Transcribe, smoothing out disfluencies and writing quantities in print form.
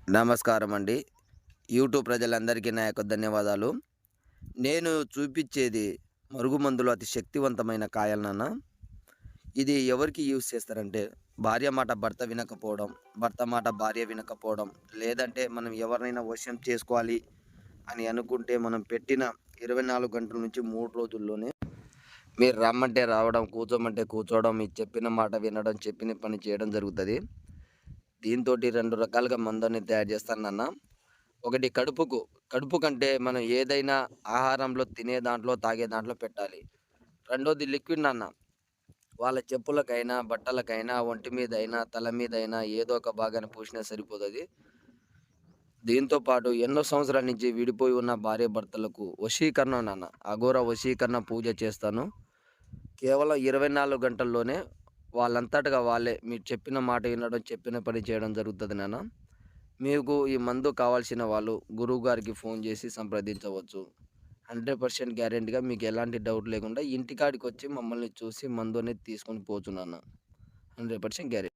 నమస్కారం అండి. యూట్యూబ్ ప్రజలందరికీ నా యొక్క ధన్యవాదాలు. నేను చూపిచ్చేది మరుగుమందులో అతి శక్తివంతమైన కాయలు నాన్న. ఇది ఎవరికి యూజ్ చేస్తారంటే, భార్య మాట భర్త వినకపోవడం, భర్త మాట భార్య వినకపోవడం, లేదంటే మనం ఎవరినైనా వశం చేసుకోవాలి అని అనుకుంటే, మనం పెట్టిన 24 గంటల నుంచి 3 రోజుల్లోనే మీరు రమ్మంటే రావడం, కూర్చోమంటే కూర్చోవడం, మీరు చెప్పిన మాట వినడం, చెప్పిన పని చేయడం జరుగుతది. దీంతోటి 2 రకాలుగా మందుని తయారు చేస్తాను నాన్న. ఒకటి కడుపుకు. కడుపు కంటే మనం ఏదైనా ఆహారంలో తినే దాంట్లో, తాగే దాంట్లో పెట్టాలి. రెండోది లిక్విడ్ నాన్న. వాళ్ళ చెప్పులకైనా, బట్టలకైనా, ఒంటి మీదైనా, తల మీదైనా ఏదో ఒక భాగాన పూసినా సరిపోతది. దీంతో పాటు ఎన్నో సంవత్సరాల నుంచి విడిపోయి ఉన్న భార్యాభర్తలకు వశీకరణం నాన్న. అఘోర వశీకరణ పూజ చేస్తాను. కేవలం 24 గంటల్లోనే వాళ్ళంతటగా వాళ్ళే మీరు చెప్పిన మాట వినడం, చెప్పిన పని చేయడం జరుగుతది నాన్న. మీకు ఈ మందు కావాల్సిన వాళ్ళు గురువుగారికి ఫోన్ చేసి సంప్రదించవచ్చు. 100% గ్యారంటీగా మీకు ఎలాంటి డౌట్ లేకుండా ఇంటికాడికొచ్చి మమ్మల్ని చూసి మందు అనేది తీసుకొని పోవచ్చు నాన్న. 100% గ్యారెంటీ.